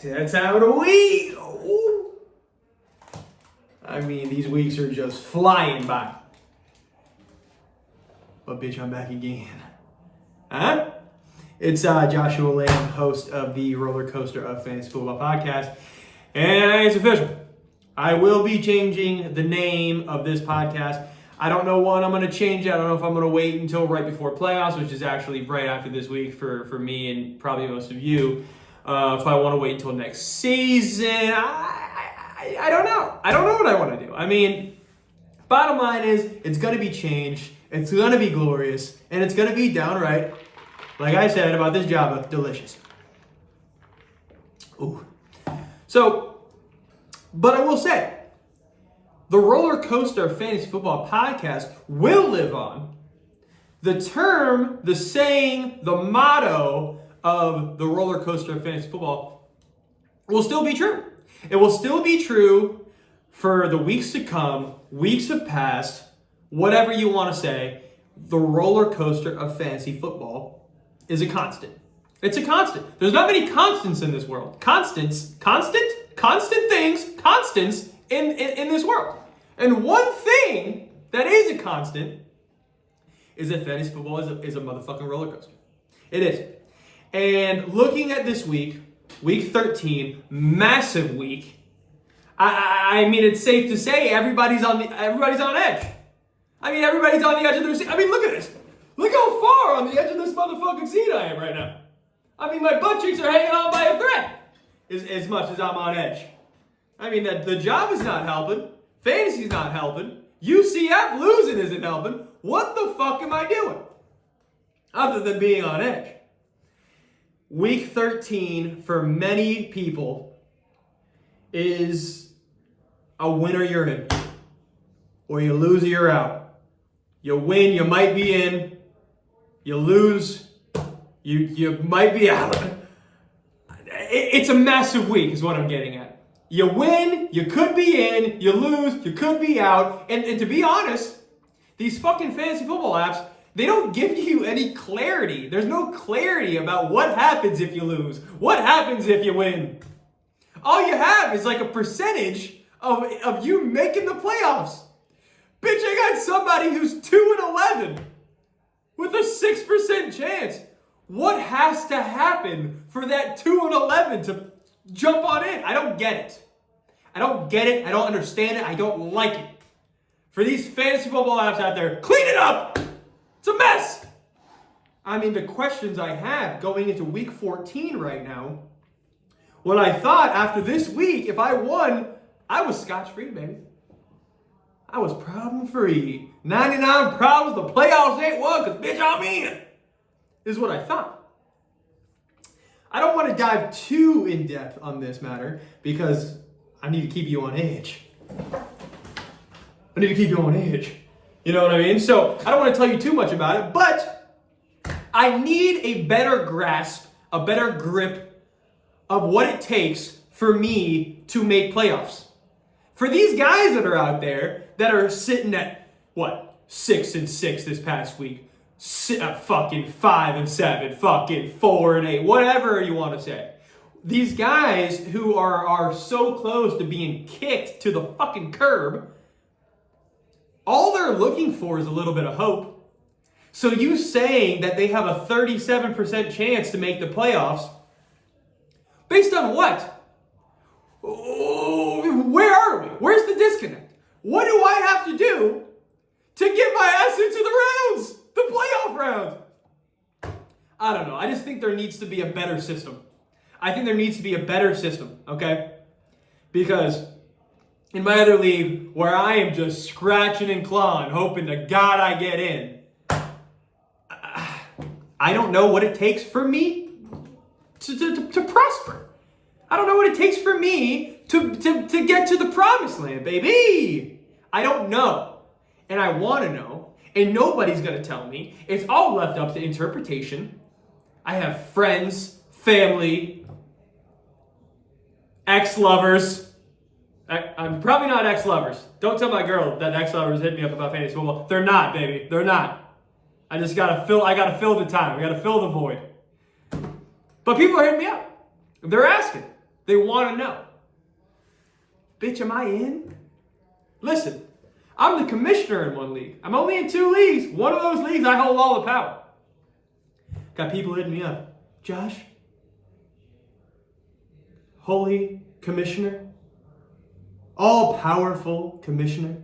That's how the week. Ooh. I mean, these weeks are just flying by. But bitch, I'm back again. Huh? It's Joshua Lamb, host of the Rollercoaster of Fantasy Football podcast. And it's official. I will be changing the name of this podcast. I don't know when I'm going to change it. I don't know if I'm going to wait until right before playoffs, which is actually right after this week for me and probably most of you. If I want to wait until next season, I don't know. I don't know what I want to do. I mean, bottom line is it's going to be changed. It's going to be glorious. And it's going to be downright, like I said about this Java, delicious. Ooh. So, but I will say, the Rollercoaster Fantasy Football podcast will live on. The term, the saying, the motto of the Rollercoaster of Fantasy Football will still be true. It will still be true for the weeks to come, weeks have passed, whatever you want to say. The Rollercoaster of Fantasy Football is a constant. It's a constant. There's not many constants in this world. Constant things, constants in this world. And one thing that is a constant is that fantasy football is a motherfucking roller coaster. It is. And looking at this week, week 13, massive week. I mean, it's safe to say everybody's on edge. I mean, everybody's on the edge of their seat. I mean, look at this. Look how far on the edge of this motherfucking seat I am right now. I mean, my butt cheeks are hanging on by a thread as much as I'm on edge. I mean, the job is not helping. Fantasy's not helping. UCF losing isn't helping. What the fuck am I doing? Other than being on edge. Week 13, for many people, is a winner you're in. Or you lose or you're out. You win, you might be in. You lose, you might be out. It's a massive week is what I'm getting at. You win, you could be in. You lose, you could be out. And to be honest, these fucking fantasy football apps, they don't give you any clarity. There's no clarity about what happens if you lose. What happens if you win? All you have is like a percentage of you making the playoffs. Bitch, I got somebody who's 2-11 with a 6% chance. What has to happen for that 2-11 to jump on in? I don't get it. I don't get it. I don't understand it. I don't like it. For these fantasy football apps out there, clean it up. It's a mess. I mean, the questions I have going into week 14 right now, when I thought after this week, if I won, I was scotch-free, baby. I was problem-free. 99 problems, the playoffs ain't won, because bitch, I'm in. Is what I thought. I don't want to dive too in-depth on this matter, because I need to keep you on edge. You know what I mean? So I don't want to tell you too much about it, but I need a better grasp, a better grip of what it takes for me to make playoffs. For these guys that are out there that are sitting at, 6-6 this past week, fucking 5-7, fucking 4-8, whatever you want to say. These guys who are so close to being kicked to the fucking curb, all they're looking for is a little bit of hope. So you saying that they have a 37% chance to make the playoffs, based on what? Where are we? Where's the disconnect? What do I have to do to get my ass into the rounds? The playoff round? I don't know. I just think there needs to be a better system. Okay? Because in my other league, where I am just scratching and clawing, hoping to God I get in, I don't know what it takes for me to prosper. I don't know what it takes for me to get to the promised land, baby. I don't know. And I want to know. And nobody's going to tell me. It's all left up to interpretation. I have friends, family, ex-lovers. I'm probably not ex-lovers. Don't tell my girl that ex-lovers hit me up about fantasy football. They're not, baby. They're not. I gotta fill the time. I gotta fill the void. But people are hitting me up. They're asking. They want to know. Bitch, am I in? Listen, I'm the commissioner in one league. I'm only in 2 leagues. One of those leagues, I hold all the power. Got people hitting me up. Josh, holy commissioner, all-powerful commissioner,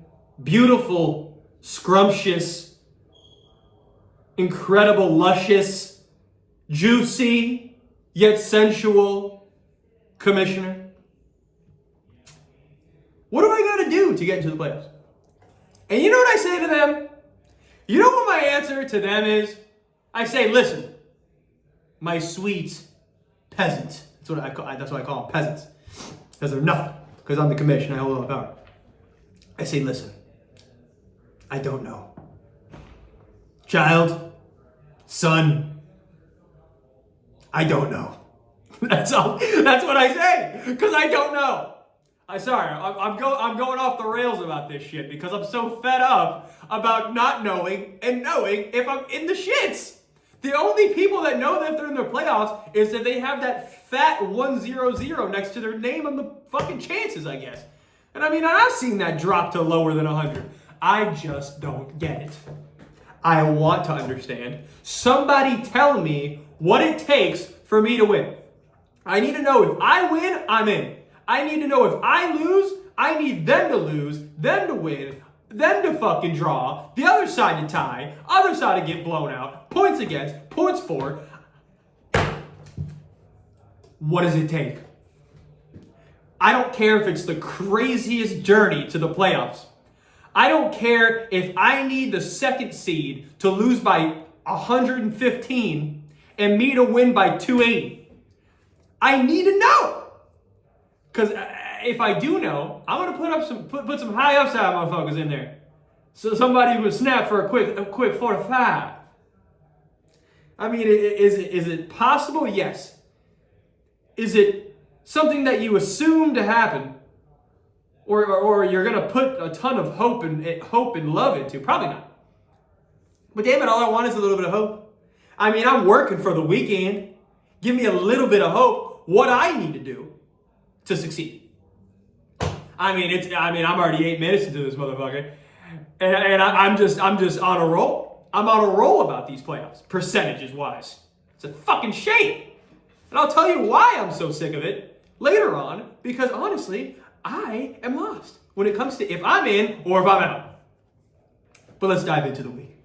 beautiful, scrumptious, incredible, luscious, juicy, yet sensual commissioner. What do I got to do to get into the playoffs? And you know what I say to them? You know what my answer to them is? I say, listen, my sweet peasant. That's what I call them, peasants. Because they're nothing. Because I'm the commissioner, I hold all the power. I say, listen, I don't know. Child, son, I don't know. That's all. That's what I say. Because I don't know. I'm going off the rails about this shit because I'm so fed up about not knowing and knowing if I'm in the shits. The only people that know that if they're in the playoffs is that they have that fat 100 next to their name on the fucking chances, I guess. And I mean, I've seen that drop to lower than 100. I just don't get it. I want to understand. Somebody tell me what it takes for me to win. I need to know if I win, I'm in. I need to know if I lose, I need them to lose, them to win, them to fucking draw, the other side to tie, other side to get blown out, points against, points for. What does it take? I don't care if it's the craziest journey to the playoffs. I don't care if I need the second seed to lose by 115 and me to win by 280. I need to know. Because if I do know, I'm gonna put some high upside motherfuckers in there, so somebody would snap for a quick 4 to 5. I mean, is it possible? Yes. Is it something that you assume to happen, or you're gonna put a ton of hope and love into? Probably not. But damn it, all I want is a little bit of hope. I mean, I'm working for the weekend. Give me a little bit of hope. What I need to do to succeed. I'm already 8 minutes into this motherfucker, and I'm just on a roll. I'm on a roll about these playoffs, percentages wise. It's a fucking shame, and I'll tell you why I'm so sick of it later on. Because honestly, I am lost when it comes to if I'm in or if I'm out. But let's dive into the week.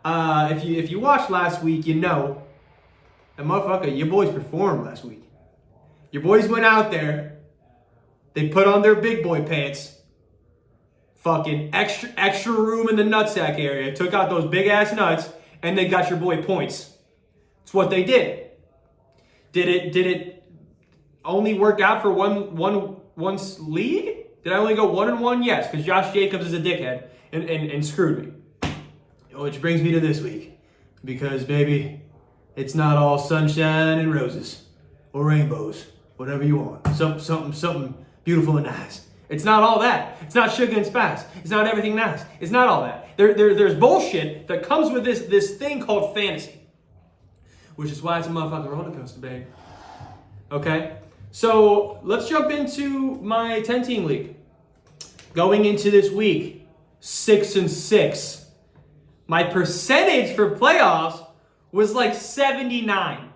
If you watched last week, you know that motherfucker, your boys performed last week. Your boys went out there, they put on their big boy pants, fucking extra room in the nutsack area, took out those big ass nuts, and they got your boy points. It's what they did. Did it only work out for one league? Did I only go 1-1? Yes, because Josh Jacobs is a dickhead and screwed me. Which brings me to this week. Because, baby, it's not all sunshine and roses or rainbows. Whatever you want. Something beautiful and nice. It's not all that. It's not sugar and spice. It's not everything nice. It's not all that. There's bullshit that comes with this thing called fantasy. Which is why it's a motherfucking roller coaster, babe. Okay? So, let's jump into my 10-team league. Going into this week, 6-6. My percentage for playoffs was like 79.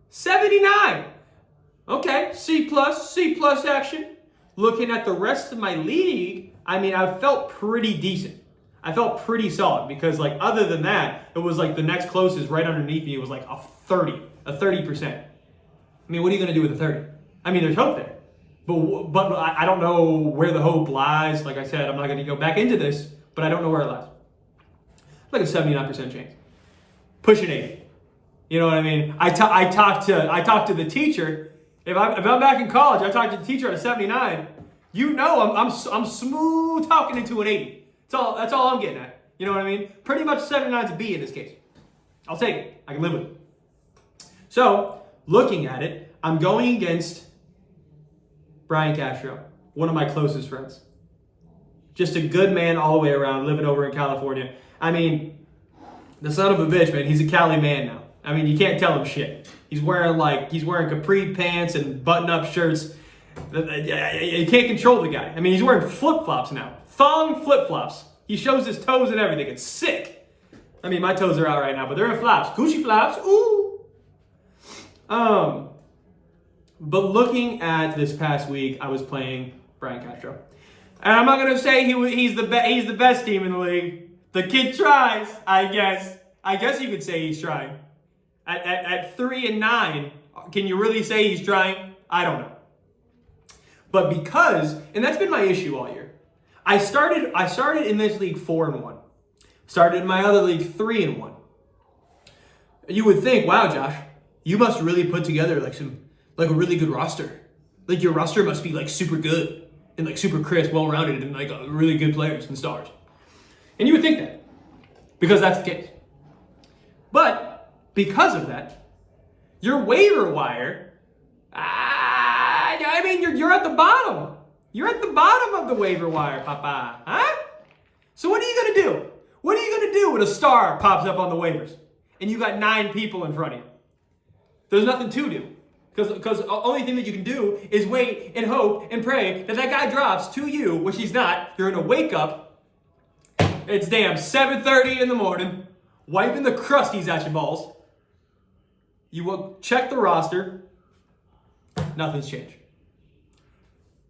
79! Okay, C plus action. Looking at the rest of my league, I mean, I felt pretty decent. I felt pretty solid because, like, other than that, it was like the next closest right underneath me. It was like a 30%. I mean, what are you going to do with a 30? I mean, there's hope there. But I don't know where the hope lies. Like I said, I'm not going to go back into this, but I don't know where it lies. Like a 79% chance. Pushing 80. You know what I mean? I talked to the teacher. If I'm back in college, I talked to the teacher at a 79. You know, I'm smooth talking into an 80. That's all I'm getting at. You know what I mean? Pretty much 79 is a B in this case. I'll take it. I can live with it. So, looking at it, I'm going against Brian Castro, one of my closest friends. Just a good man all the way around, living over in California. I mean, the son of a bitch, man. He's a Cali man now. I mean, you can't tell him shit. He's wearing capri pants and button-up shirts. You can't control the guy. I mean, he's wearing flip-flops now. Thong flip-flops. He shows his toes and everything. It's sick. I mean, my toes are out right now, but they're in flops. Gucci flops. Ooh. But looking at this past week, I was playing Brian Castro. And I'm not going to say he's the best team in the league. The kid tries, I guess. I guess you could say he's trying. At 3-9, can you really say he's trying? I don't know. But because, and that's been my issue all year. I started in this league 4-1. Started in my other league 3-1. You would think, wow, Josh, you must really put together like a really good roster. Like your roster must be like super good and like super crisp, well-rounded, and like really good players and stars. And you would think that because that's the case. But because of that, your waiver wire, I mean, you're at the bottom. You're at the bottom of the waiver wire, papa. Huh? So what are you going to do? What are you going to do when a star pops up on the waivers and you got 9 people in front of you? There's nothing to do. Because the only thing that you can do is wait and hope and pray that guy drops to you, which he's not. You're going to wake up. It's damn 7:30 in the morning, wiping the crusties at your balls. You will check the roster. Nothing's changed.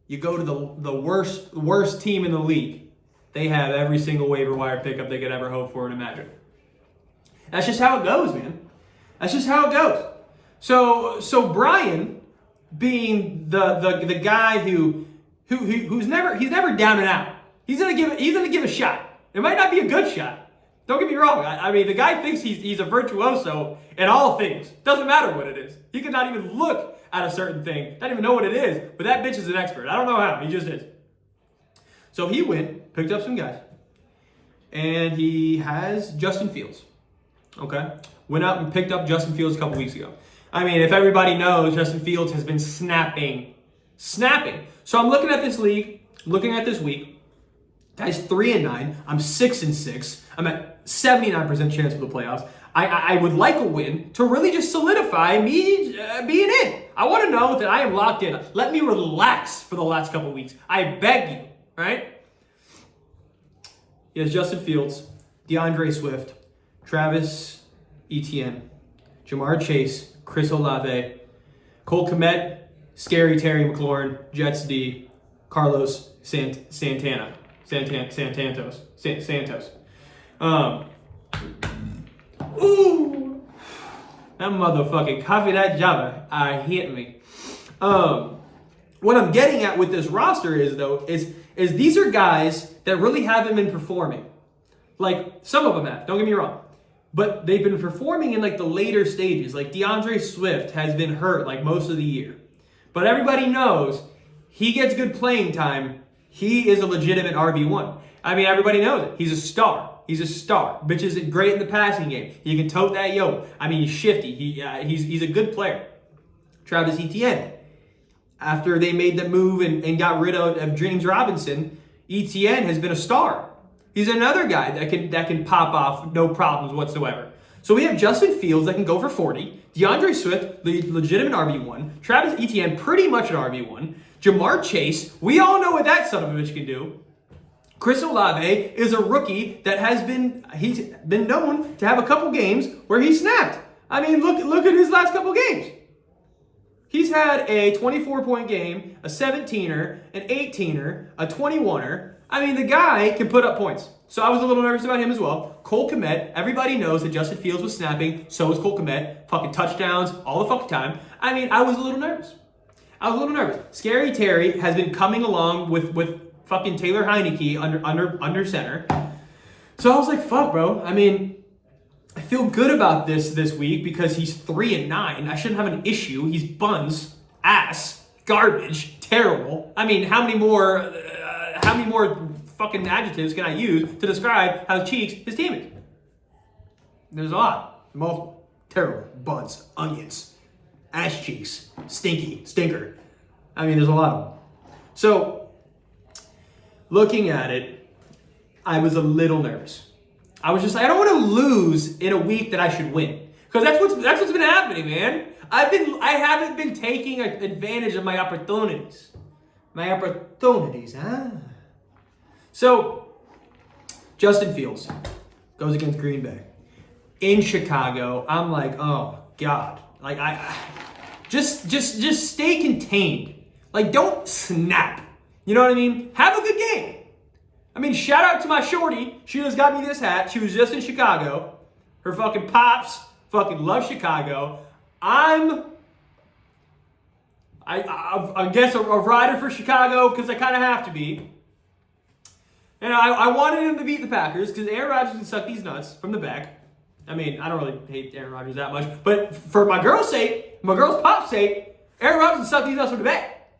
You go to the worst team in the league. They have every single waiver wire pickup they could ever hope for and imagine. That's just how it goes, man. That's just how it goes. So Brian, being the guy who's never down and out. He's gonna give a shot. It might not be a good shot. Don't get me wrong. I mean, the guy thinks he's a virtuoso in all things. Doesn't matter what it is. He could not even look at a certain thing. Not even know what it is. But that bitch is an expert. I don't know how. He just is. So he picked up some guys, and he has Justin Fields. Okay, went out and picked up Justin Fields a couple weeks ago. I mean, if everybody knows, Justin Fields has been snapping. So I'm looking at this league, looking at this week. Guy's 3-9. I'm 6-6. I'm at 79% chance for the playoffs. I would like a win to really just solidify me being in. I want to know that I am locked in. Let me relax for the last couple of weeks. I beg you, right? He has Justin Fields, DeAndre Swift, Travis Etienne, Jamar Chase, Chris Olave, Cole Kmet, Scary Terry McLaurin, Jets D, Carlos Santos. Ooh, that motherfucking coffee, that Java, hit me. What I'm getting at with this roster is these are guys that really haven't been performing. Like, some of them have, don't get me wrong. But they've been performing in like the later stages. Like DeAndre Swift has been hurt like most of the year. But everybody knows he gets good playing time. He is a legitimate RB1. I mean, everybody knows it. He's a star. Bitch is great in the passing game. He can tote that yoke. I mean, he's shifty. He's a good player. Travis Etienne. After they made the move and got rid of James Robinson, Etienne has been a star. He's another guy that can pop off no problems whatsoever. So we have Justin Fields that can go for 40. DeAndre Swift, the legitimate RB1. Travis Etienne, pretty much an RB1. Jamar Chase, we all know what that son of a bitch can do. Chris Olave is a rookie that he's been known to have a couple games where he snapped. I mean, look at his last couple games. He's had a 24-point game, a 17er, an 18er, a 21er. I mean, the guy can put up points. So I was a little nervous about him as well. Cole Kmet, everybody knows that Justin Fields was snapping. So was Cole Kmet. Fucking touchdowns all the fucking time. I mean, I was a little nervous. Scary Terry has been coming along with fucking Taylor Heineke under center. So I was like, fuck, bro. I mean, I feel good about this week because he's 3-9. I shouldn't have an issue. He's buns, ass, garbage, terrible. I mean, how many more fucking adjectives can I use to describe how cheeks his team is? There's a lot. Multiple. Terrible. Buns. Onions. Ass cheeks. Stinky. Stinker. I mean, there's a lot of them. So, looking at it, I was a little nervous. I was just like, I don't want to lose in a week that I should win. Because that's what's been happening, man. I haven't been taking advantage of my opportunities. My opportunities, huh? So, Justin Fields goes against Green Bay. In Chicago, I'm like, oh God. Like just stay contained. Like, don't snap. You know what I mean? Have a good game. I mean, shout out to my shorty. She just got me this hat. She was just in Chicago. Her fucking pops fucking love Chicago. I guess a rider for Chicago because I kind of have to be. And I wanted him to beat the Packers because Aaron Rodgers can suck these nuts from the back. I mean, I don't really hate Aaron Rodgers that much, but for my girl's sake, my girl's pop's sake, Aaron Rodgers can suck these nuts from the back.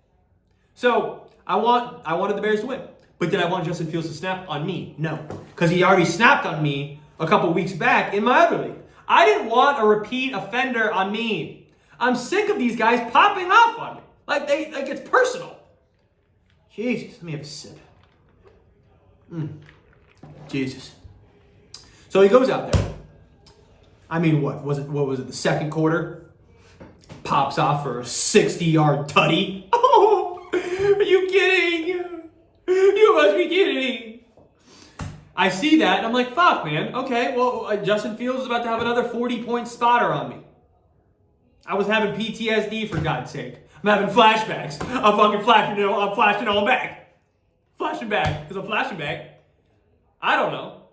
So I wanted the Bears to win. But did I want Justin Fields to snap on me? No. Because he already snapped on me a couple weeks back in my other league. I didn't want a repeat offender on me. I'm sick of these guys popping off on me. Like it's personal. Jesus, let me have a sip. Jesus. So he goes out there. I mean, what was it, the second quarter? Pops off for a 60-yard tutty. Oh, are you kidding? You must be kidding. I see that, and I'm like, fuck, man. Okay, well, Justin Fields is about to have another 40-point spotter on me. I was having PTSD, for God's sake. I'm having flashbacks. I'm fucking flashing, I'm flashing all back. Flashing back, because I'm flashing back. I don't know.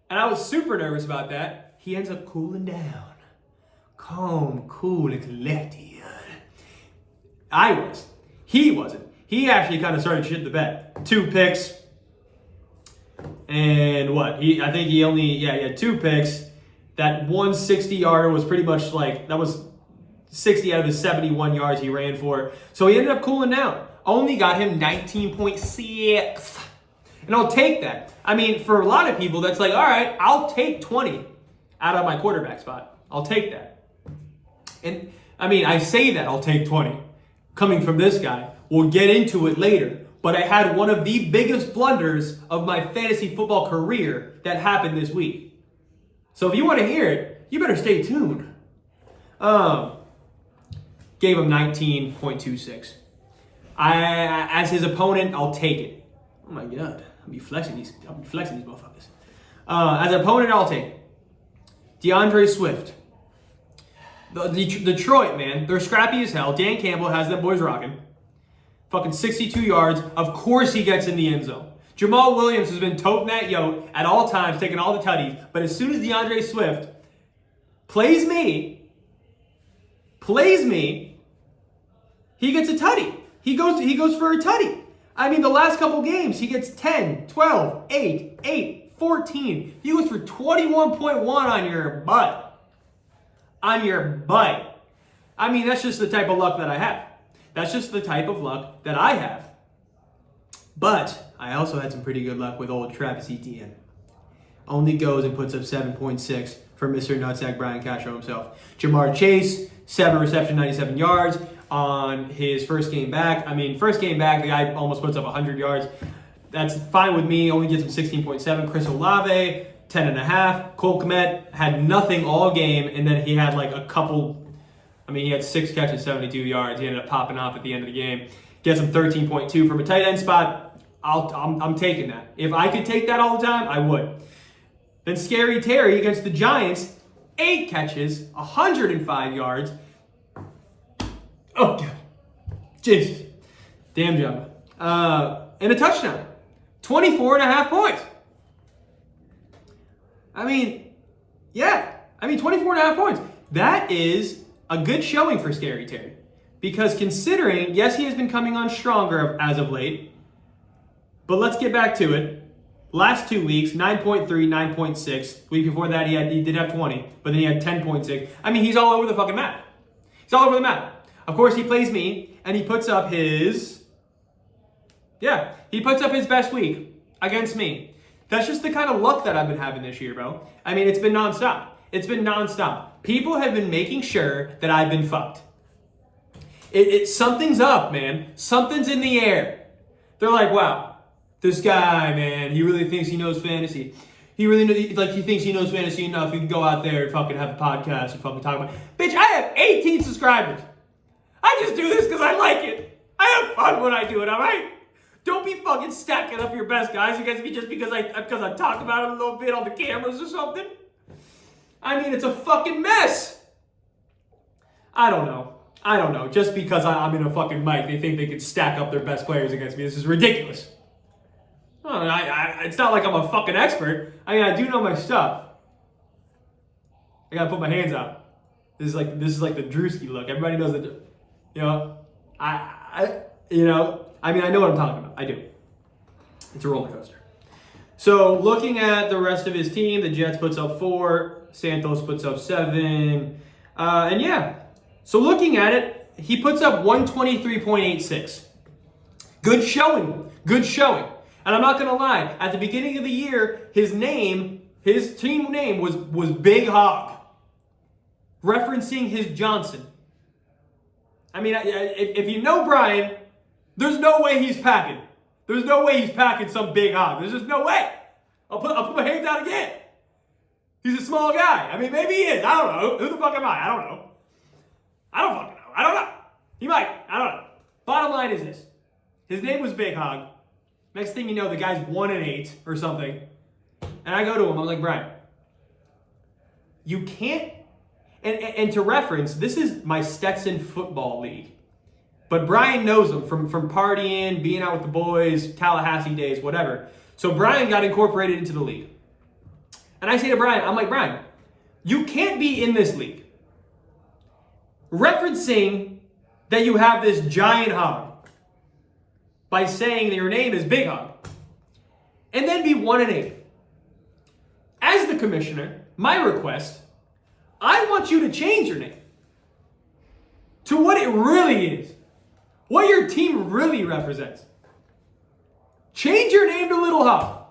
And I was super nervous about that. He ends up cooling down. Calm, cool, and collected. I was. He wasn't. He actually kind of started shit the bed. 2 picks. And what? He had 2 picks. That 160-yarder was pretty much that was 60 out of his 71 yards he ran for. So he ended up cooling down. Only got him 19.6. And I'll take that. I mean, for a lot of people, that's like, all right, I'll take 20 out of my quarterback spot. I'll take that. And I mean, I say that I'll take 20. Coming from this guy. We'll get into it later. But I had one of the biggest blunders of my fantasy football career that happened this week. So if you want to hear it, you better stay tuned. Gave him 19.26. As his opponent, I'll take it. Oh my God. I'll be flexing these motherfuckers. As an opponent, I'll take it. DeAndre Swift. Detroit, man. They're scrappy as hell. Dan Campbell has them boys rocking. Fucking 62 yards. Of course he gets in the end zone. Jamal Williams has been toting that yoke at all times, taking all the tutties. But as soon as DeAndre Swift plays me, he gets a tutty. He goes for a tutty. I mean, the last couple games, he gets 10, 12, 8, 14. He goes for 21.1 on your butt. On your butt. I mean, that's just the type of luck that I have. That's just the type of luck that I have. But I also had some pretty good luck with old Travis Etienne. Only goes and puts up 7.6 for Mr. Nutsack Brian Castro himself. Jamar Chase, 7 reception, 97 yards on his first game back. I mean, first game back, the guy almost puts up 100 yards. That's fine with me. Only gets him 16.7. Chris Olave, 10.5. Cole Kmet had nothing all game, and then he had a couple. I mean, he had 6 catches, 72 yards. He ended up popping off at the end of the game. Gets him 13.2 from a tight end spot. I'm taking that. If I could take that all the time, I would. Then Scary Terry against the Giants, 8 catches, 105 yards. Oh, God. Jesus. Damn job. And a touchdown. 24.5 points. I mean, yeah. 24.5 points. That is a good showing for Scary Terry. Because considering, yes, he has been coming on stronger as of late. But let's get back to it. Last 2 weeks, 9.3, 9.6. Week before that, he did have 20. But then he had 10.6. I mean, he's all over the fucking map. He's all over the map. Of course, he plays me, and he puts up his best week against me. That's just the kind of luck that I've been having this year, bro. I mean, it's been nonstop. People have been making sure that I've been fucked. Something's up, man. Something's in the air. They're like, wow, this guy, man, he really thinks he knows fantasy. He really like he thinks he knows fantasy enough. He can go out there and fucking have a podcast and fucking talk about it. Bitch, I have 18 subscribers. I just do this because I like it. I have fun when I do it, all right? Don't be fucking stacking up your best guys against me just because I talk about it a little bit on the cameras or something. I mean, it's a fucking mess. I don't know. Just because I'm in a fucking mic, they think they can stack up their best players against me. This is ridiculous. It's not like I'm a fucking expert. I mean, I do know my stuff. I gotta put my hands out. This is like the Drewski look. Everybody knows that. You know, I know what I'm talking about. I do. It's a roller coaster. So looking at the rest of his team, the Jets puts up 4, Santos puts up 7, and yeah. So looking at it, he puts up 123.86. Good showing. And I'm not gonna lie, at the beginning of the year, his team name was Big Hog, referencing his Johnson. I mean, if you know Brian, there's no way he's packing. There's no way he's packing some big hog. There's just no way. I'll put my hands out again. He's a small guy. I mean, maybe he is. I don't know. Who the fuck am I? I don't know. I don't fucking know. I don't know. He might. I don't know. Bottom line is this. His name was Big Hog. Next thing you know, the guy's 1-8 or something. And I go to him. I'm like, Brian, you can't. And to reference, this is my Stetson football league. But Brian knows him from partying, being out with the boys, Tallahassee days, whatever. So Brian got incorporated into the league. And I say to Brian, I'm like, Brian, you can't be in this league referencing that you have this giant hog by saying that your name is Big Hog and then be 1-8. As the commissioner, my request, I want you to change your name to what it really is, what your team really represents. Change your name to Little Hog.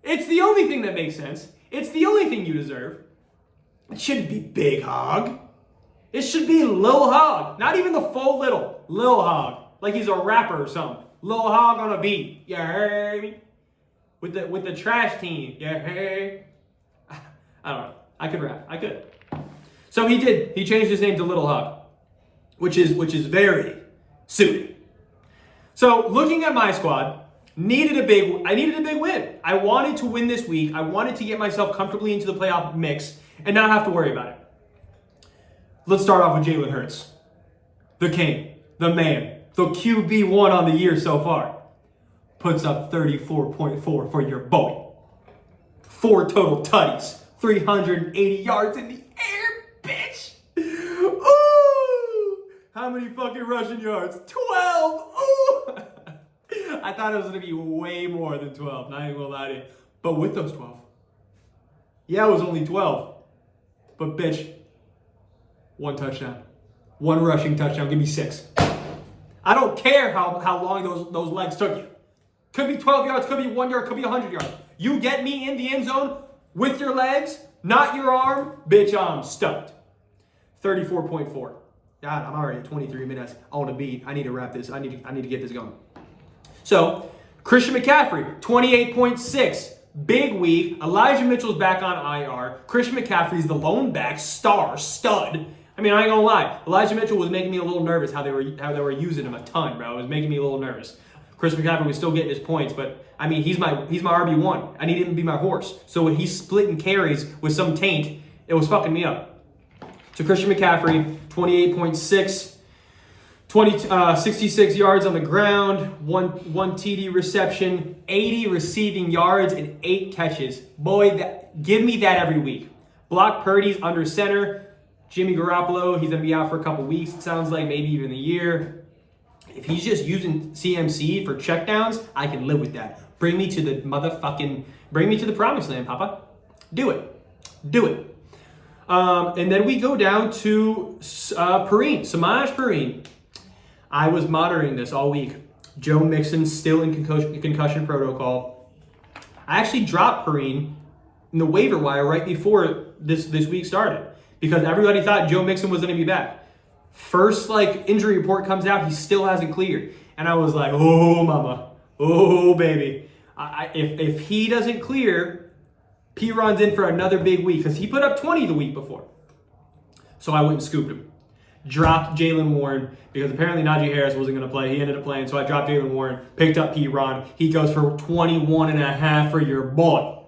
It's the only thing that makes sense. It's the only thing you deserve. It shouldn't be Big Hog. It should be Lil Hog. Not even the full little. Lil Hog. Like he's a rapper or something. Lil Hog on a beat. You heard me? With the trash team. You heard? I don't know. I could rap. I could. So he did. He changed his name to Little Hog, which is very suited. So looking at my squad, I needed a big win. I wanted to win this week. I wanted to get myself comfortably into the playoff mix and not have to worry about it. Let's start off with Jalen Hurts, the king, the man, the QB1 on the year so far. Puts up 34.4 for your boy. 4 total tutties. 380 yards in the air, bitch. Ooh! How many fucking rushing yards? 12! Ooh! I thought it was going to be way more than 12. Not even going to lie to you. But with those 12. Yeah, it was only 12. But bitch, 1 touchdown. 1 rushing touchdown. Give me 6. I don't care how long those legs took you. Could be 12 yards, could be 1 yard, could be 100 yards. You get me in the end zone with your legs, not your arm, bitch, I'm stoked. 34.4. God, I'm already at 23 minutes. I want to beat. I need to wrap this. I need to get this going. So, Christian McCaffrey, 28.6. Big week. Elijah Mitchell's back on IR. Christian McCaffrey's the lone back, stud. I mean, I ain't gonna lie. Elijah Mitchell was making me a little nervous how they were using him a ton, bro. It was making me a little nervous. Chris McCaffrey was still getting his points, but I mean, he's my RB1. I need him to be my horse. So when he's splitting carries with some taint, it was fucking me up. So Christian McCaffrey, 28.6, 66 yards on the ground, one TD reception, 80 receiving yards, and 8 catches. Boy, give me that every week. Brock Purdy's under center. Jimmy Garoppolo, he's going to be out for a couple weeks, it sounds like, maybe even a year. If he's just using CMC for checkdowns, I can live with that. Bring me to the promised land, Papa. Do it. And then we go down to Samaj Perine. I was monitoring this all week. Joe Mixon still in concussion protocol. I actually dropped Perine in the waiver wire right before this week started because everybody thought Joe Mixon was going to be back. First, injury report comes out, he still hasn't cleared. And I was like, oh, mama. Oh, baby. If he doesn't clear, P. Ron's in for another big week because he put up 20 the week before. So I went and scooped him. Dropped Jalen Warren because apparently Najee Harris wasn't going to play. He ended up playing, so I dropped Jalen Warren, picked up P. Ron. He goes for 21.5 for your boy.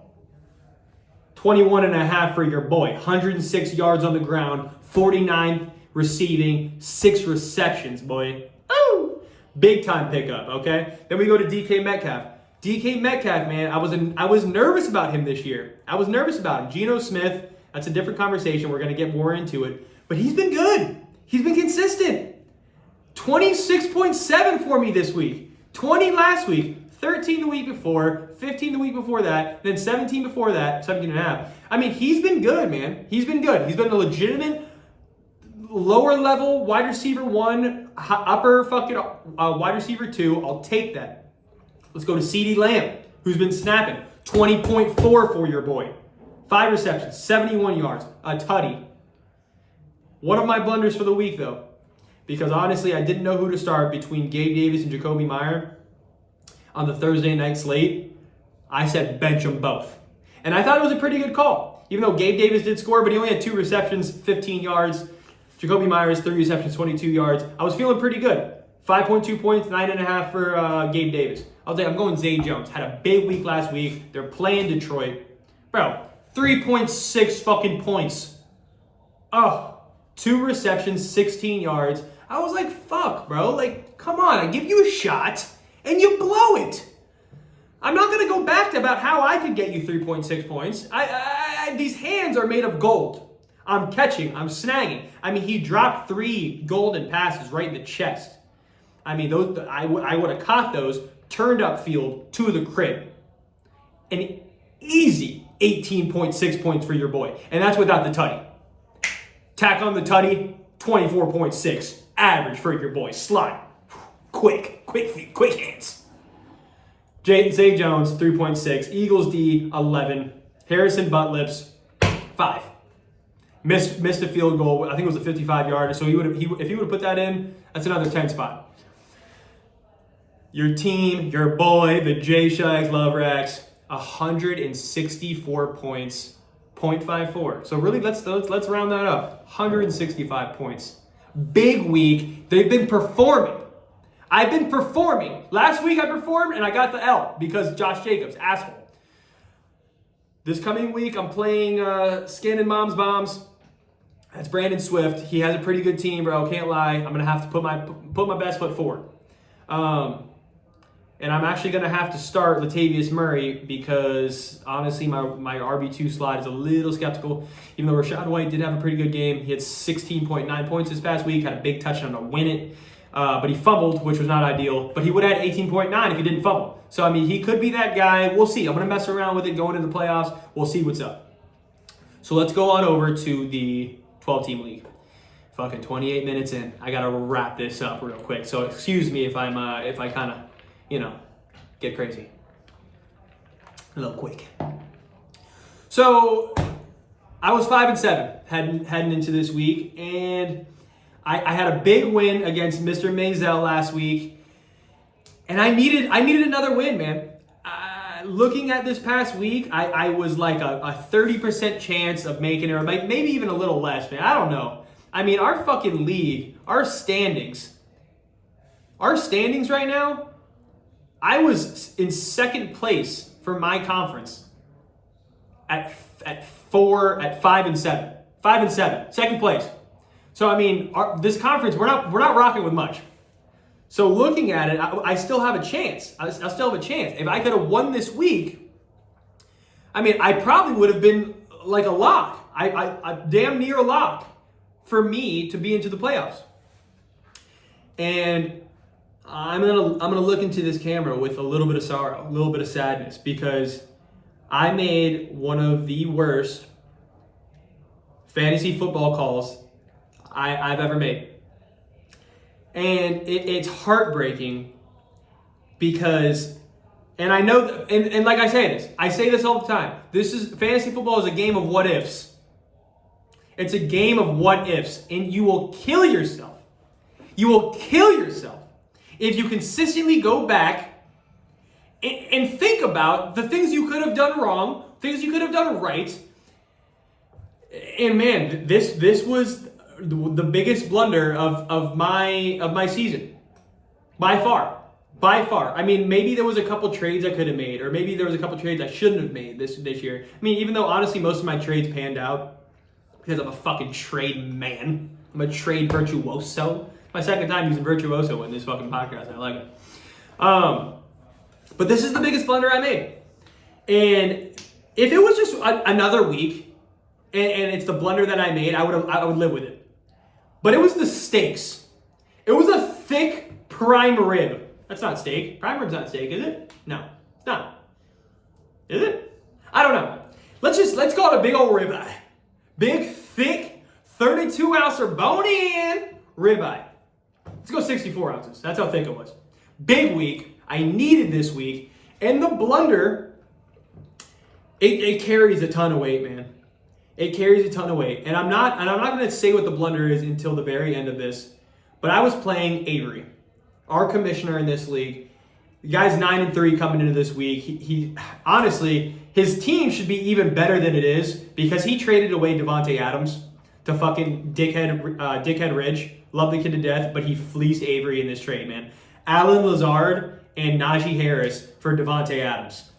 21.5 for your boy. 106 yards on the ground, 49 receiving, 6 receptions, boy. Ooh! Big time pickup, okay? Then we go to DK Metcalf. DK Metcalf, man, I was nervous about him this year. I was nervous about him. Geno Smith, that's a different conversation. We're going to get more into it. But he's been good. He's been consistent. 26.7 for me this week. 20 last week. 13 the week before. 15 the week before that. Then 17 before that. 17.5. I mean, he's been good, man. He's been good. He's been a legitimate lower level wide receiver 1, upper fucking wide receiver 2. I'll take that. Let's go to CeeDee Lamb, who's been snapping. 20.4 for your boy. 5 receptions, 71 yards, a tutty. One of my blunders for the week, though, because honestly, I didn't know who to start between Gabe Davis and Jacoby Meyer on the Thursday night slate. I said bench them both. And I thought it was a pretty good call, even though Gabe Davis did score, but he only had 2 receptions, 15 yards. Jacoby Myers, 3 receptions, 22 yards. I was feeling pretty good. 5.2 points, 9.5 for Gabe Davis. I'm going Zay Jones. Had a big week last week. They're playing Detroit. Bro, 3.6 fucking points. Oh, 2 receptions, 16 yards. I was like, fuck, bro. Like, come on. I give you a shot, and you blow it. I'm not going to go back to about how I could get you 3.6 points. These hands are made of gold. I'm catching. I'm snagging. I mean, he dropped 3 golden passes right in the chest. I mean, those I would have caught those, turned up field to the crib. An easy 18.6 points for your boy. And that's without the tutty. Tack on the tutty, 24.6. Average for your boy. Slide. Quick feet, quick hands. Zay Jones, 3.6. Eagles D, 11. Harrison Butlips, 5. Missed a field goal. I think it was a 55-yarder. So if he would have put that in, that's another 10 spot. Your team, your boy, the J Shags Love Racks, 164 points, 0.54. So really, let's round that up. 165 points. Big week. They've been performing. I've been performing. Last week I performed and I got the L because Josh Jacobs, asshole. This coming week I'm playing Scanning Mom's Bombs. That's Brandon Swift. He has a pretty good team, bro. Can't lie. I'm gonna have to put my best foot forward. And I'm actually going to have to start Latavius Murray because, honestly, my RB2 slot is a little skeptical. Even though Rachaad White did have a pretty good game. He had 16.9 points this past week, had a big touchdown to win it. But he fumbled, which was not ideal. But he would have had 18.9 if he didn't fumble. So, I mean, he could be that guy. We'll see. I'm going to mess around with it going into the playoffs. We'll see what's up. So, let's go on over to the 12-team league. Fucking 28 minutes in. I got to wrap this up real quick. So, excuse me if I kind of... get crazy. A little quick. So, I was 5-7 heading into this week, and I had a big win against Mr. Maisel last week, and I needed another win, man. Looking at this past week, I was like a 30% chance of making it, or maybe even a little less, man. I don't know. I mean, our fucking league, our standings right now, I was in second place for my conference at 5-7. 5-7, second place. So I mean, this conference we're not rocking with much. So looking at it, I still have a chance. I still have a chance. If I could have won this week, I mean, I probably would have been like a lock. I damn near a lock for me to be into the playoffs. And I'm gonna look into this camera with a little bit of sorrow, a little bit of sadness, because I made one of the worst fantasy football calls I've ever made. And it's heartbreaking because, and I know, and like I say this all the time. Fantasy football is a game of what ifs. It's a game of what ifs, and you will kill yourself. You will kill yourself if you consistently go back and think about the things you could have done wrong, things you could have done right. And man, this was the biggest blunder of my season. By far. By far. I mean, maybe there was a couple trades I could have made, or maybe there was a couple trades I shouldn't have made this year. I mean, even though honestly most of my trades panned out because I'm a fucking trade man. I'm a trade virtuoso. My second time using virtuoso in this fucking podcast. I like it. But this is the biggest blunder I made. And if it was just another week and it's the blunder that I made, I would live with it. But it was the steaks. It was a thick prime rib. That's not steak. Prime rib's not steak, is it? No, it's not. Is it? I don't know. Let's call it a big old ribeye. Big, thick, 32 ounce or bone-in ribeye. Let's go 64 ounces. That's how thick it was. Big week. I needed this week. And the blunder, it carries a ton of weight, man. It carries a ton of weight. And I'm not going to say what the blunder is until the very end of this. But I was playing Avery, our commissioner in this league. The guy's 9-3 coming into this week. He honestly, his team should be even better than it is because he traded away Davante Adams to fucking dickhead Ridge. Love the kid to death, but he fleeced Avery in this trade, man. Alan Lazard and Najee Harris for Davante Adams.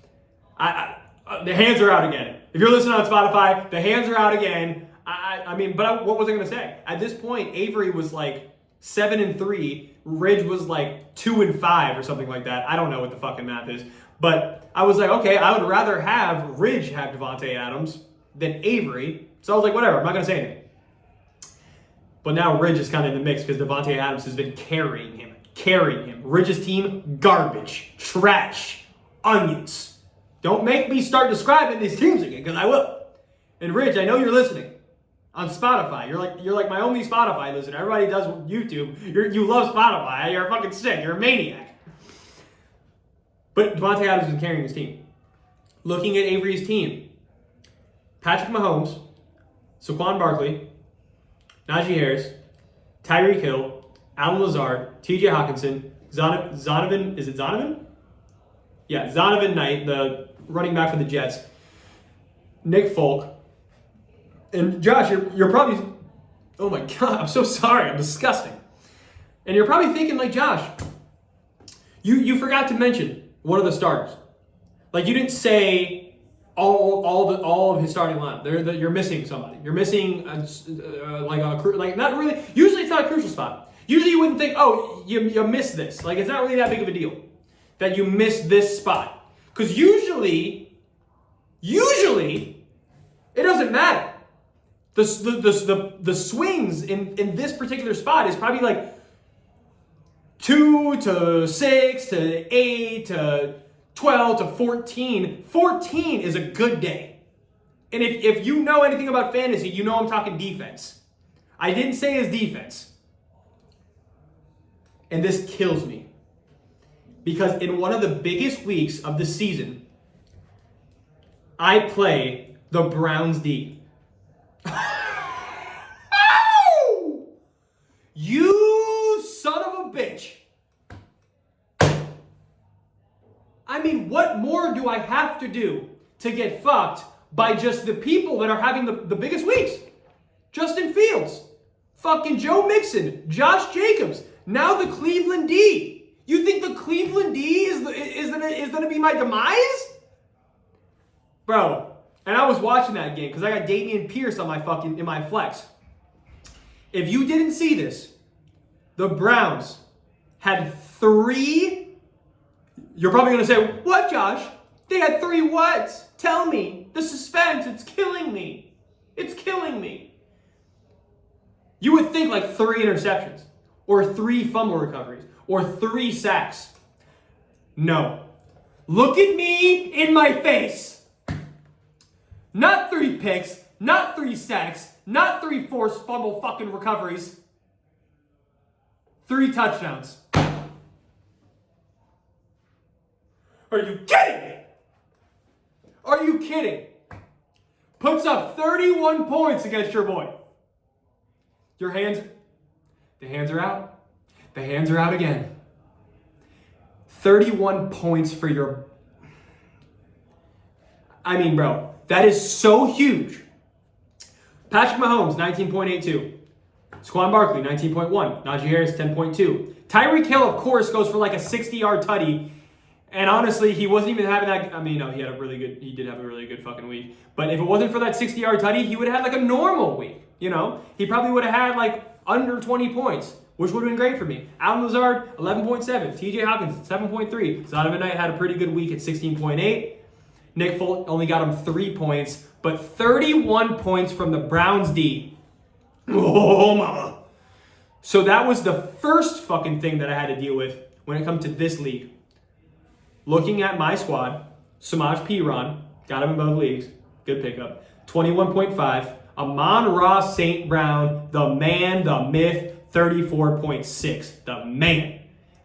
The hands are out again. If you're listening on Spotify, the hands are out again. What was I going to say? At this point, Avery was like 7-3. Ridge was like 2-5 or something like that. I don't know what the fucking math is. But I was like, okay, I would rather have Ridge have Davante Adams than Avery. So I was like, whatever, I'm not going to say anything. But now Ridge is kind of in the mix because Davante Adams has been carrying him. Ridge's team, garbage, trash, onions. Don't make me start describing these teams again because I will. And Ridge, I know you're listening on Spotify. You're like my only Spotify listener. Everybody does YouTube. You love Spotify. You're fucking sick. You're a maniac. But Davante Adams has been carrying his team. Looking at Avery's team, Patrick Mahomes, Saquon Barkley, Najee Harris, Tyreek Hill, Alan Lazard, TJ Hawkinson, Zonovan, is it Zonovan? Yeah, Zonovan Knight, the running back for the Jets, Nick Folk, and Josh, you're probably, oh my God, I'm so sorry, I'm disgusting. And you're probably thinking like, Josh, you forgot to mention one of the starters. Like you didn't say all of his starting lineup. You're missing somebody. You're missing not really. Usually it's not a crucial spot. Usually you wouldn't think, oh, you missed this. Like it's not really that big of a deal that you missed this spot. Because usually it doesn't matter. The swings in this particular spot is probably like 2 to 6 to 8 to 12 to 14. 14 is a good day. And if you know anything about fantasy, you know I'm talking defense. I didn't say his defense. And this kills me. Because in one of the biggest weeks of the season, I play the Browns D. Oh! You son of a bitch. I mean, what more do I have to do to get fucked by just the people that are having the biggest weeks? Justin Fields, fucking Joe Mixon, Josh Jacobs, now the Cleveland D. You think the Cleveland D is gonna be my demise? Bro, and I was watching that game because I got Dameon Pierce on in my flex. If you didn't see this, the Browns had 3. You're probably going to say, what, Josh? They had 3 what? Tell me. The suspense, it's killing me. It's killing me. You would think like 3 interceptions or 3 fumble recoveries or 3 sacks. No. Look at me in my face. Not 3 picks, not 3 sacks, not 3 forced fumble fucking recoveries. 3 touchdowns. Are you kidding me? Are you kidding? Puts up 31 points against your boy. The hands are out. The hands are out again. 31 points for your I mean, bro, that is so huge. Patrick Mahomes, 19.82. Saquon Barkley, 19.1. Najee Harris, 10.2. Tyreek Hill, of course, goes for like a 60-yard tutty. And honestly, he wasn't even having that. I mean, no, he did have a really good fucking week. But if it wasn't for that 60-yard tutty, he would have had like a normal week. You know, he probably would have had like under 20 points, which would have been great for me. Allen Lazard, 11.7. TJ Hopkins, 7.3. Zonovan Knight had a pretty good week at 16.8. Nick Folk only got him 3 points, but 31 points from the Browns D. Oh, mama. So that was the first fucking thing that I had to deal with when it comes to this league. Looking at my squad, Samaj Piran, got him in both leagues. Good pickup. 21.5. Amon-Ra St. Brown, the man, the myth, 34.6. The man.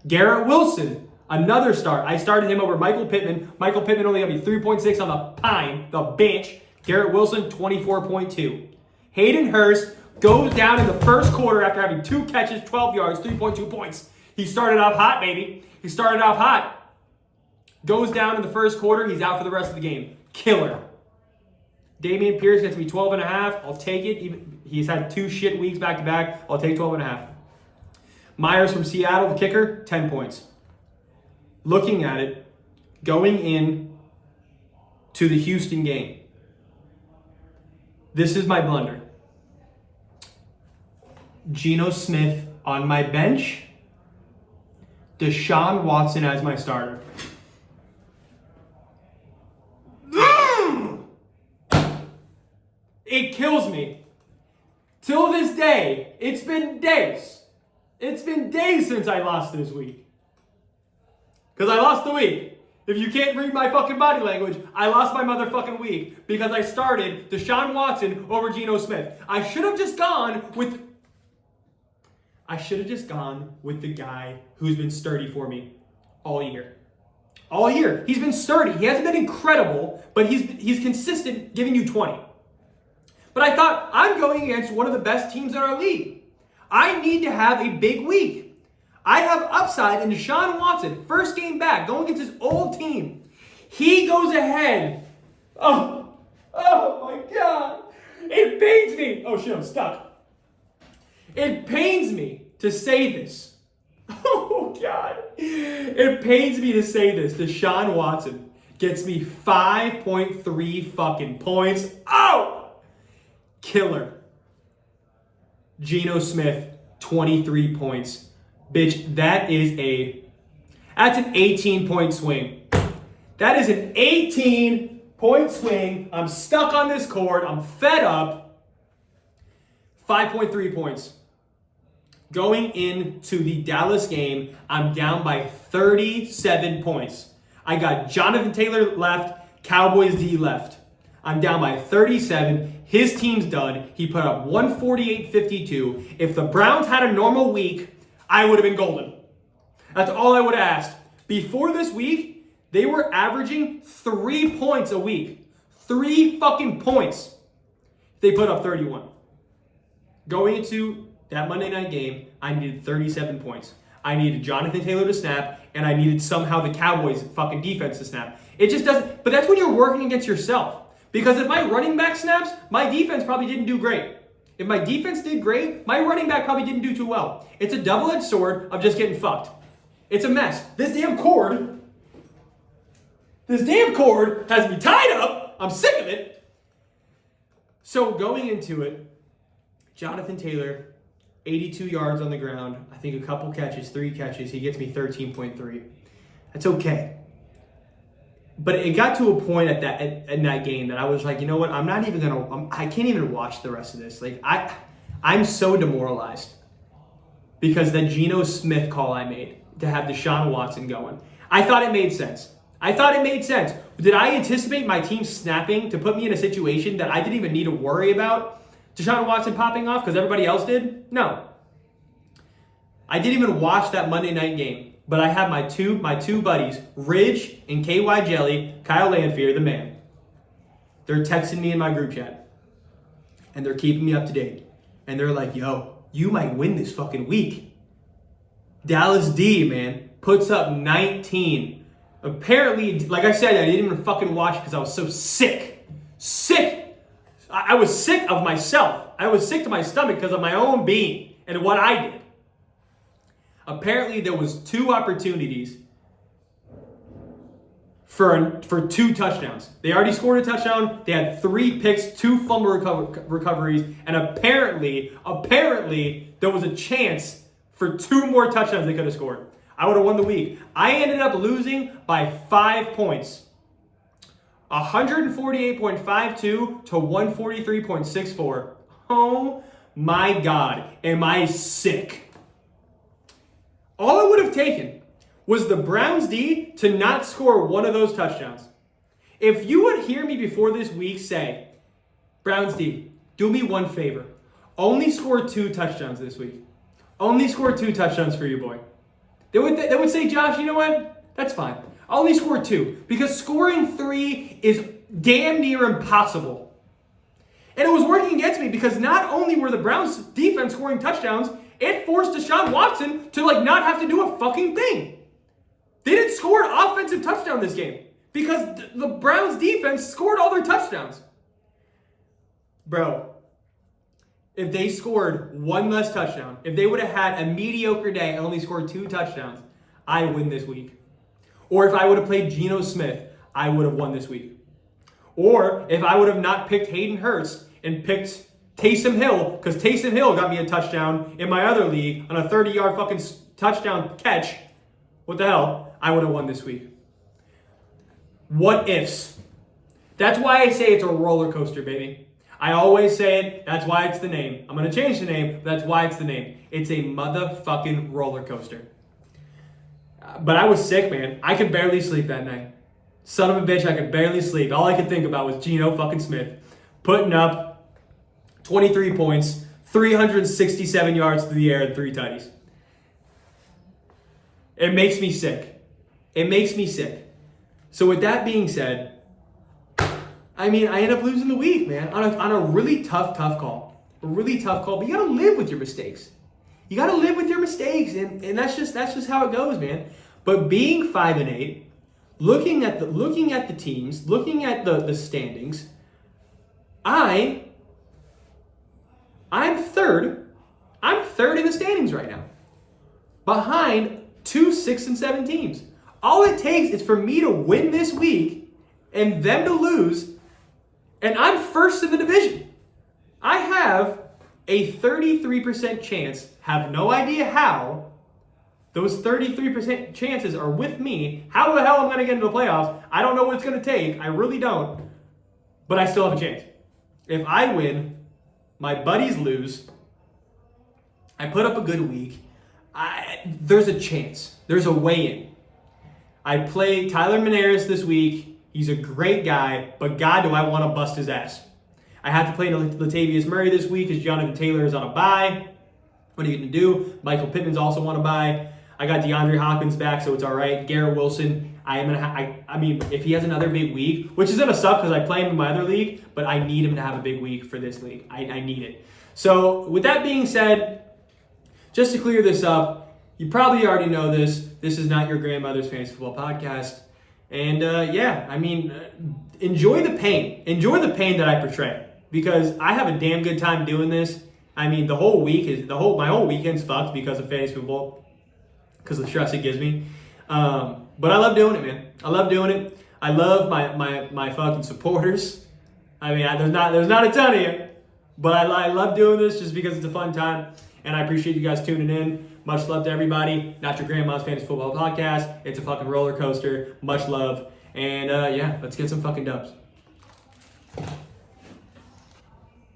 Garrett Wilson, another start. I started him over Michael Pittman. Michael Pittman only got me 3.6 on the pine, the bench. Garrett Wilson, 24.2. Hayden Hurst goes down in the first quarter after having 2 catches, 12 yards, 3.2 points. He started off hot, baby. He started off hot. Goes down in the first quarter. He's out for the rest of the game. Killer. Damian Pierce gets me 12.5. I'll take it. He's had 2 shit weeks back to back. I'll take 12.5. Myers from Seattle, the kicker, 10 points. Looking at it, going in to the Houston game. This is my blunder. Geno Smith on my bench. Deshaun Watson as my starter. It kills me. Till this day, it's been days. It's been days since I lost this week. Because I lost the week. If you can't read my fucking body language, I lost my motherfucking week because I started Deshaun Watson over Geno Smith. I should have just gone with the guy who's been sturdy for me all year. All year. He's been sturdy. He hasn't been incredible, but he's consistent giving you 20. But I thought, I'm going against one of the best teams in our league. I need to have a big week. I have upside in Deshaun Watson, first game back, going against his old team. He goes ahead. Oh my God. It pains me. Oh shit, I'm stuck. It pains me to say this. Oh God. It pains me to say this. Deshaun Watson gets me 5.3 fucking points. Oh! Killer. Geno Smith, 23 points. Bitch, that's an 18-point swing. That is an 18-point swing. I'm stuck on this court. I'm fed up. 5.3 points. Going into the Dallas game, I'm down by 37 points. I got Jonathan Taylor left, Cowboys D left. I'm down by 37. His team's done. He put up 148.52. If the Browns had a normal week, I would have been golden. That's all I would have asked. Before this week, they were averaging 3 points a week. 3 fucking points. They put up 31. Going into that Monday night game, I needed 37 points. I needed Jonathan Taylor to snap, and I needed somehow the Cowboys fucking defense to snap. It just doesn't, but that's when you're working against yourself. Because if my running back snaps, my defense probably didn't do great. If my defense did great, my running back probably didn't do too well. It's a double-edged sword of just getting fucked. It's a mess. This damn cord has me tied up. I'm sick of it. So going into it, Jonathan Taylor, 82 yards on the ground. I think a couple catches, 3 catches. He gets me 13.3. That's okay. But it got to a point in that game that I was like, you know what? I can't even watch the rest of this. Like I'm so demoralized because that Geno Smith call I made to have Deshaun Watson going. I thought it made sense. Did I anticipate my team snapping to put me in a situation that I didn't even need to worry about Deshaun Watson popping off because everybody else did? No. I didn't even watch that Monday night game. But I have my two buddies, Ridge and KY Jelly, Kyle Lanfear, the man. They're texting me in my group chat. And they're keeping me up to date. And they're like, yo, you might win this fucking week. Dallas D, man, puts up 19. Apparently, like I said, I didn't even fucking watch because I was so sick. Sick! I was sick of myself. I was sick to my stomach because of my own being and what I did. Apparently, there was 2 opportunities for 2 touchdowns. They already scored a touchdown. They had 3 picks, 2 fumble recoveries, and apparently, there was a chance for 2 more touchdowns they could have scored. I would have won the week. I ended up losing by 5 points. 148.52 to 143.64. Oh my God, am I sick. All it would have taken was the Browns D to not score one of those touchdowns. If you would hear me before this week say, Browns D, do me one favor. Only score 2 touchdowns this week. Only score 2 touchdowns for your boy. They would say, Josh, you know what? That's fine. I'll only score 2 because scoring 3 is damn near impossible. And it was working against me because not only were the Browns defense scoring touchdowns, it forced Deshaun Watson to not have to do a fucking thing. They didn't score an offensive touchdown this game because the Browns defense scored all their touchdowns. Bro, if they scored 1 less touchdown, if they would have had a mediocre day and only scored 2 touchdowns, I win this week. Or if I would have played Geno Smith, I would have won this week. Or if I would have not picked Hayden Hurst and picked Taysom Hill, because Taysom Hill got me a touchdown in my other league on a 30-yard fucking touchdown catch, what the hell? I would have won this week. What ifs? That's why I say it's a roller coaster, baby. I always say it. That's why it's the name. I'm going to change the name, but that's why it's the name. It's a motherfucking roller coaster. But I was sick, man. I could barely sleep that night. Son of a bitch, I could barely sleep. All I could think about was Geno fucking Smith putting up 23 points, 367 yards through the air, and 3 tutties. It makes me sick. It makes me sick. So with that being said, I end up losing the week, man, on a really tough call. A really tough call, but you gotta live with your mistakes. You gotta live with your mistakes, and that's just how it goes, man. But being 5-8, looking at the teams, looking at the standings, I'm third. I'm third in the standings right now, behind 2 6 and 7 teams. All it takes is for me to win this week and them to lose, and I'm first in the division. I have a 33% chance, have no idea how. Those 33% chances are with me. How the hell am I going to get into the playoffs? I don't know what it's going to take. I really don't. But I still have a chance. If I win, my buddies lose, I put up a good week, there's a chance. There's a way in. I play Tyler Menares this week. He's a great guy, but God, do I want to bust his ass. I have to play Latavius Murray this week because Jonathan Taylor is on a bye. What are you going to do? Michael Pittman's also on a bye. I got DeAndre Hopkins back, so it's all right. Garrett Wilson, if he has another big week, which is going to suck because I play him in my other league, but I need him to have a big week for this league. I need it. So with that being said, just to clear this up, you probably already know this. This is not your grandmother's fantasy football podcast. And enjoy the pain. Enjoy the pain that I portray. Because I have a damn good time doing this. My whole weekend's fucked because of fantasy football. Because of the stress it gives me. But I love doing it, man. I love doing it. I love my fucking supporters. There's not a ton of you. But I love doing this just because it's a fun time. And I appreciate you guys tuning in. Much love to everybody. Not your grandma's fantasy football podcast. It's a fucking roller coaster. Much love. And let's get some fucking dubs.